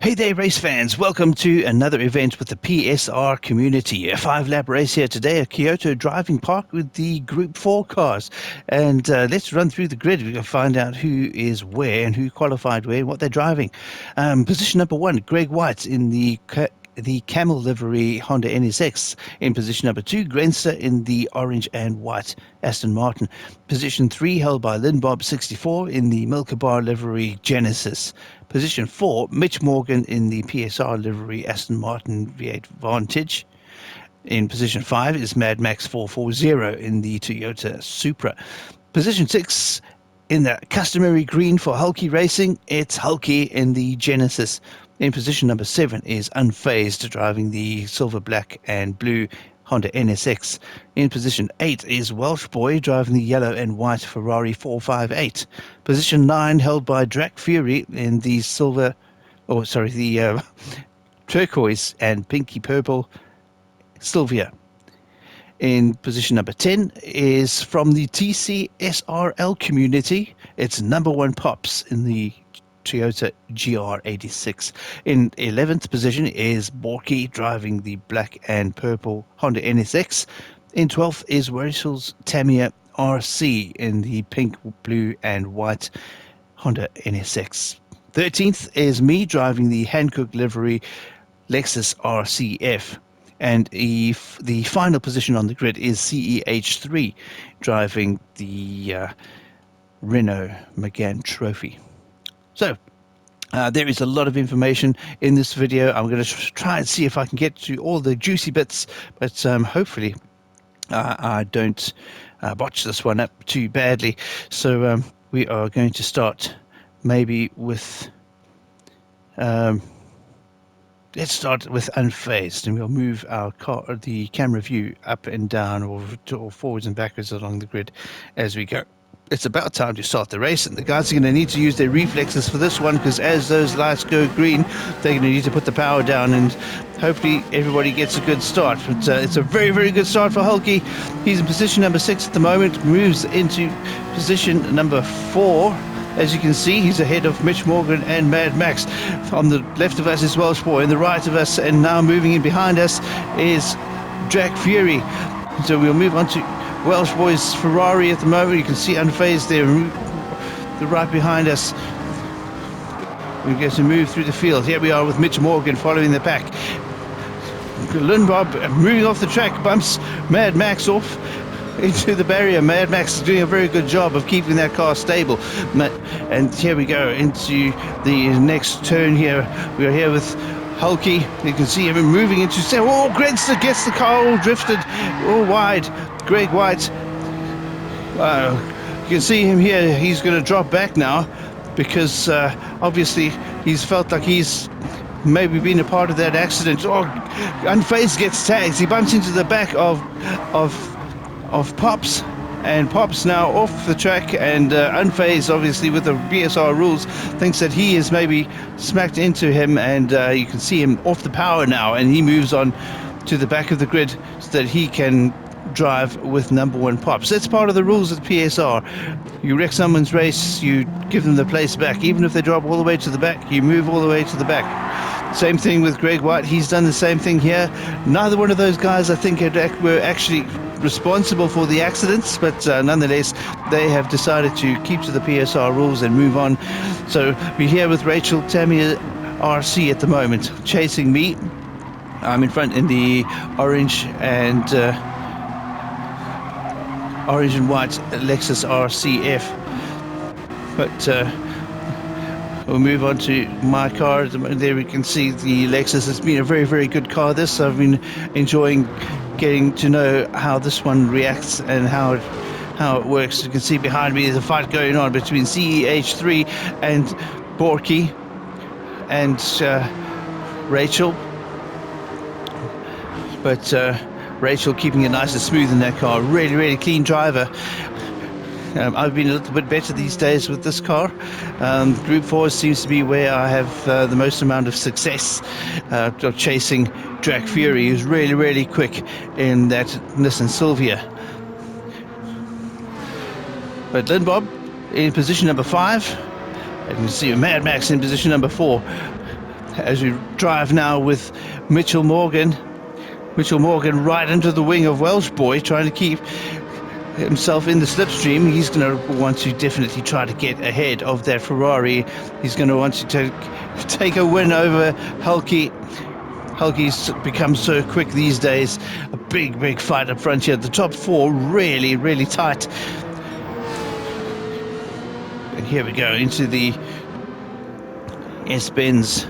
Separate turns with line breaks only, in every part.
Hey there, race fans. Welcome to another event with the PSR community. A 5-lap race here today at Kyoto Driving Park with the Group 4 cars. And let's run through the grid. We're going to find out who is where and who qualified where and what they're driving. Position number 1, Greg White in the camel livery Honda NSX. In position number 2, Grenster in the orange and white Aston Martin. Position 3 held by Bob 64 in the Milka Bar livery Genesis. Position 4, Mitch Morgan in the PSR livery Aston Martin V8 Vantage. In position 5 is Mad Max 440 in the Toyota Supra. Position 6, in the customary green for Hulky Racing, it's Hulky in the Genesis. In position number 7 is Unfazed, driving the silver, black and blue Honda NSX. In position 8 is Welsh Boy, driving the yellow and white Ferrari 458. Position 9 held by Drac Fury in the turquoise and pinky purple Sylvia. In position number 10 is from the TCSRL community. It's number 1 Pops in the Toyota GR86. In 11th position is Borky, driving the black and purple Honda NSX. In 12th is Rachel's Tamiya RC in the pink, blue and white Honda NSX. 13th is me, driving the Hankook livery Lexus RCF. And the final position on the grid is CEH3, driving the Renault Megane Trophy. So, there is a lot of information in this video. I'm going to try and see if I can get to all the juicy bits, but hopefully I don't botch this one up too badly. So we are going to start maybe with... let's start with Unfazed, and we'll move the camera view up and down or forwards and backwards along the grid as we go. It's about time to start the race, and the guys are going to need to use their reflexes for this one, because as those lights go green, they're going to need to put the power down, and hopefully everybody gets a good start. But it's a very, very good start for Hulky. He's in position number 6 at the moment, moves into position number 4. As you can see, he's ahead of Mitch Morgan and Mad Max. On the left of us is Welsh Boy, on the right of us, and now moving in behind us, is Drac Fury. So we'll move on to Welsh Boy's Ferrari at the moment. You can see Unfazed there, the right behind us. We get to move through the field. Here we are with Mitch Morgan following the pack. Bob moving off the track, bumps Mad Max off into the barrier. Mad Max is doing a very good job of keeping that car stable. And here we go into the next turn here. We are here with Hulky. You can see him moving into... Oh, Grenster gets the car all drifted, all wide. Greg White. You can see him here. He's going to drop back now because obviously he's felt like he's maybe been a part of that accident. Oh, Unfazed gets tagged. He bumps into the back of Pops, and Pops now off the track, and Unfazed, obviously with the PSR rules, thinks that he is maybe smacked into him, and you can see him off the power now, and he moves on to the back of the grid so that he can drive with number 1 Pops. That's part of the rules of the PSR. You wreck someone's race, you give them the place back. Even if they drop all the way to the back, you move all the way to the back. Same thing with Greg White. He's done the same thing here. Neither one of those guys, I think, were actually responsible for the accidents, but nonetheless, they have decided to keep to the PSR rules and move on. So we're here with Rachel Tamiya RC at the moment, chasing me. I'm in front in the orange and white Lexus RCF. But we'll move on to my car. There we can see the Lexus. It's been a very, very good car, this. I've been enjoying getting to know how this one reacts and how it works. You can see behind me there's a fight going on between CEH3 and Borky and Rachel. But Rachel keeping it nice and smooth in that car. Really, really clean driver. I've been a little bit better these days with this car. Group 4 seems to be where I have the most amount of success of chasing Drac Fury, who's really, really quick in that Nissan Sylvia. But Bob in position number 5. And you can see Mad Max in position number 4. as we drive now with Mitchell Morgan. Mitchell Morgan right into the wing of Welsh Boy, trying to keep himself in the slipstream. He's going to want to definitely try to get ahead of that Ferrari. He's going to want to take a win over Hulkie. Hulkie's become so quick these days. A big fight up front here. The top four really tight. And here we go into the S-Benz.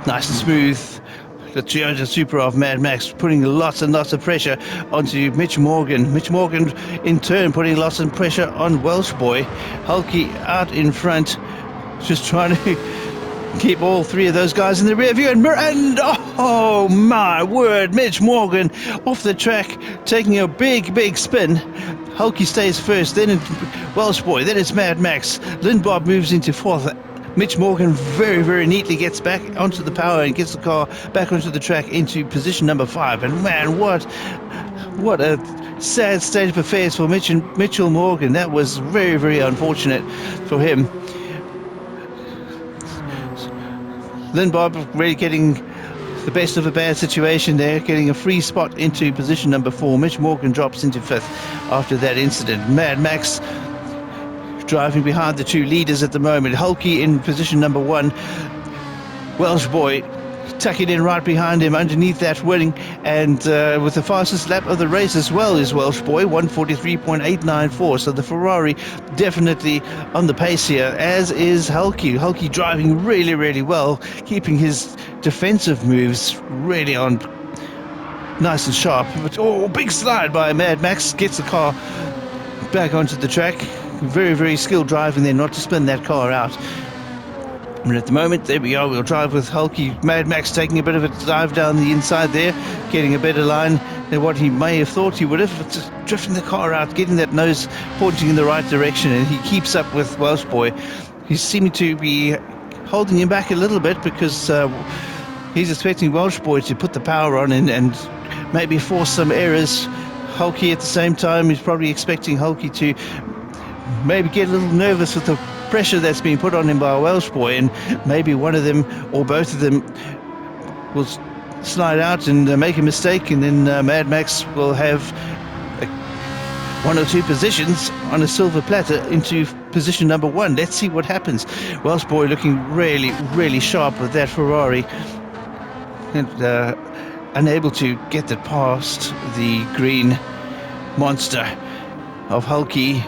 Nice and smooth. The Toyota Supra of Mad Max putting lots and lots of pressure onto Mitch Morgan. Mitch Morgan in turn putting lots of pressure on Welsh Boy. Hulkie out in front, just trying to keep all three of those guys in the rear view. And oh my word, Mitch Morgan off the track, taking a big spin. Hulkie stays first, then it's Welsh Boy, then it's Mad Max. Lindbob moves into fourth. Mitch Morgan very neatly gets back onto the power and gets the car back onto the track into position number 5. And man, what a sad state of affairs for Mitchell Morgan. That was very unfortunate for him. Lindbob really getting the best of a bad situation there, getting a free spot into position number 4. Mitch Morgan drops into 5th after that incident. Mad Max driving behind the two leaders at the moment. Hulkie in position number 1. Welsh Boy tucking in right behind him underneath that winning, and with the fastest lap of the race as well is Welsh Boy, 1:43.894. So the Ferrari definitely on the pace here, as is Hulkie. Hulkie driving really well, keeping his defensive moves really on nice and sharp. But big slide by Mad Max, gets the car back onto the track. Very skilled driving there not to spin that car out. And at the moment, there we are, we'll drive with Hulkie. Mad Max taking a bit of a dive down the inside there, getting a better line than what he may have thought he would have. Just drifting the car out, getting that nose pointing in the right direction, and he keeps up with Welsh Boy. He's seeming to be holding him back a little bit because he's expecting Welsh Boy to put the power on and maybe force some errors. Hulkie at the same time is probably expecting Hulkie to maybe get a little nervous with the pressure that's been put on him by Welsh Boy, and maybe one of them or both of them will slide out and make a mistake, and then Mad Max will have 1 or 2 positions on a silver platter into position number 1. Let's see what happens. Welsh Boy looking really sharp with that Ferrari, and unable to get it past the green monster of Hulkie,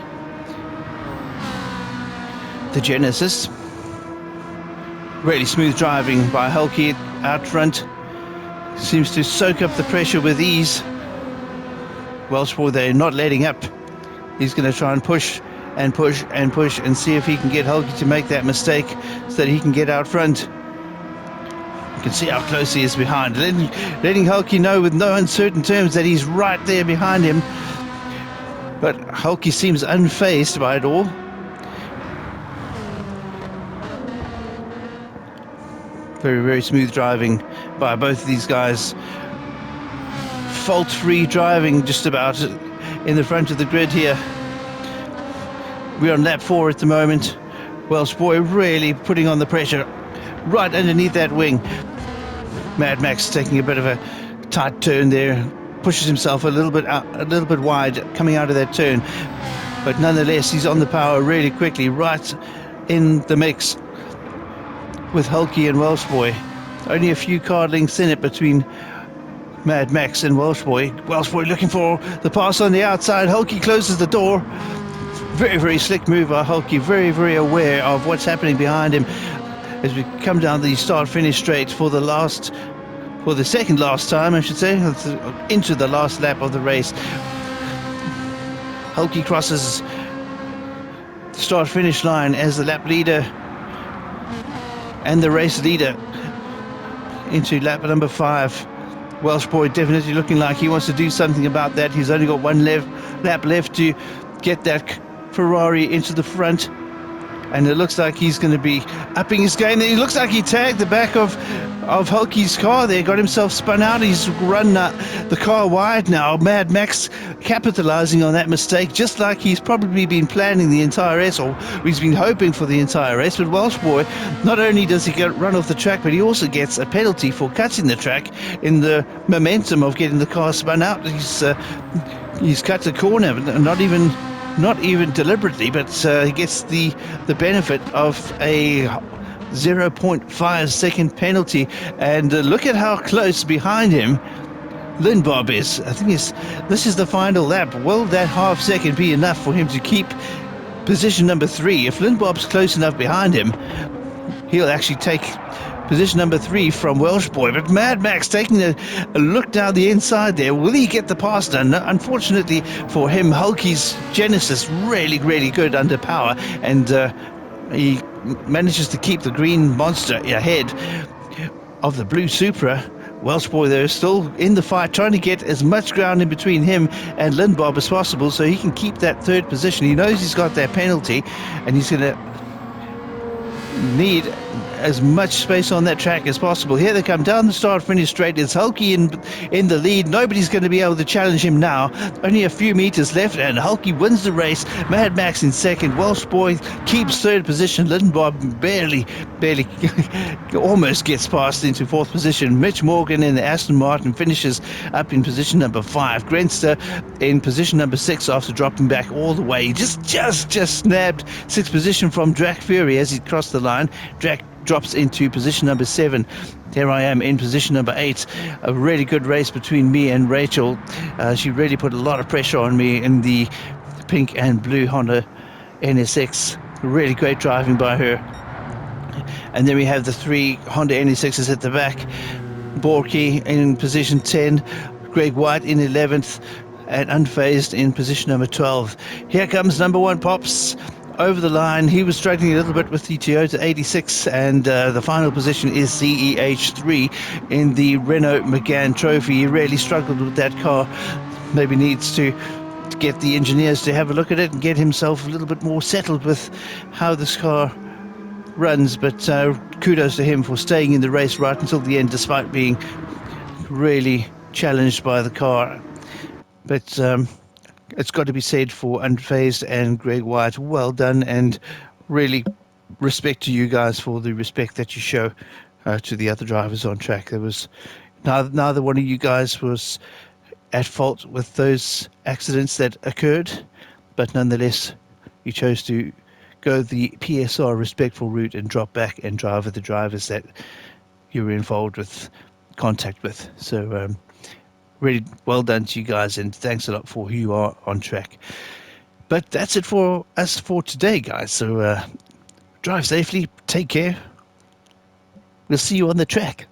the Genesis. Really smooth driving by Hulkie out front. Seems to soak up the pressure with ease. Welsh Boy, they're not letting up. He's going to try and push and see if he can get Hulkie to make that mistake so that he can get out front. You can see how close he is behind. Letting Hulkie know with no uncertain terms that he's right there behind him. But Hulkie seems unfazed by it all. Very smooth driving by both of these guys. Fault-free driving just about in the front of the grid here. We're on lap 4 at the moment. Welsh Boy really putting on the pressure right underneath that wing. Mad Max taking a bit of a tight turn there, pushes himself a little bit wide coming out of that turn, but nonetheless he's on the power really quickly, right in the mix with Hulkie and Welsh Boy. Only a few car lengths in it between Mad Max and Welsh Boy. Welsh Boy looking for the pass on the outside. Hulkie closes the door. Very slick move by Hulkie. Very aware of what's happening behind him as we come down the start-finish straight for the second last time, I should say, into the last lap of the race. Hulkie crosses the start-finish line as the lap leader and the race leader into lap number 5. Welsh Boy definitely looking like he wants to do something about that. He's only got one lap left to get that Ferrari into the front. and it looks like he's going to be upping his game. It looks like he tagged the back of Hulky's car there, got himself spun out. He's run the car wide now. Mad Max capitalizing on that mistake, just like he's probably been planning the entire race, or he's been hoping for the entire race. But Welsh Boy, not only does he get run off the track, but he also gets a penalty for cutting the track in the momentum of getting the car spun out. He's cut the corner, not even deliberately, but he gets the benefit of a 0.5 second penalty. And look at how close behind him Lindbob is. I think this is the final lap. Will that half second be enough for him to keep position number 3? If Lindbob's close enough behind him, he'll actually take position number 3 from Welsh Boy. But Mad Max taking a look down the inside there. Will he get the pass done? Unfortunately for him, Hulky's Genesis really, really good under power, and he manages to keep the green monster ahead of the blue Supra. Welsh Boy there is still in the fight, trying to get as much ground in between him and Lindbob as possible so he can keep that 3rd position. He knows he's got that penalty, and he's going to need as much space on that track as possible. Here they come down the start finish straight. It's Hulky in the lead. Nobody's going to be able to challenge him now. Only a few meters left, and Hulky wins the race. Mad Max in 2nd. Welsh Boy keeps 3rd position. Lindbob barely almost gets past into 4th position. Mitch Morgan in the Aston Martin finishes up in position number 5. Grenster in position number 6 after dropping back all the way. Just snabbed 6th position from Drac Fury as he crossed the line. Drac drops into position number 7. There I am in position number 8. A really good race between me and Rachel. She really put a lot of pressure on me in the pink and blue Honda NSX. Really great driving by her. And then we have the 3 Honda NSXs at the back. Borky in position 10. Greg White in 11th. And Unfazed in position number 12. Here comes number 1 Pops over the line. He was struggling a little bit with the Toyota 86, and the final position is CEH3 in the Renault Megane Trophy. He really struggled with that car. Maybe needs to get the engineers to have a look at it and get himself a little bit more settled with how this car runs, but kudos to him for staying in the race right until the end, despite being really challenged by the car. But it's got to be said for Unfazed and Greg White. Well done, and really respect to you guys for the respect that you show to the other drivers on track. There was neither one of you guys was at fault with those accidents that occurred, but nonetheless, you chose to go the PSR respectful route and drop back and drive with the drivers that you were involved with contact with. So really well done to you guys, and thanks a lot for who you are on track. But that's it for us for today, guys. So drive safely, take care. We'll see you on the track.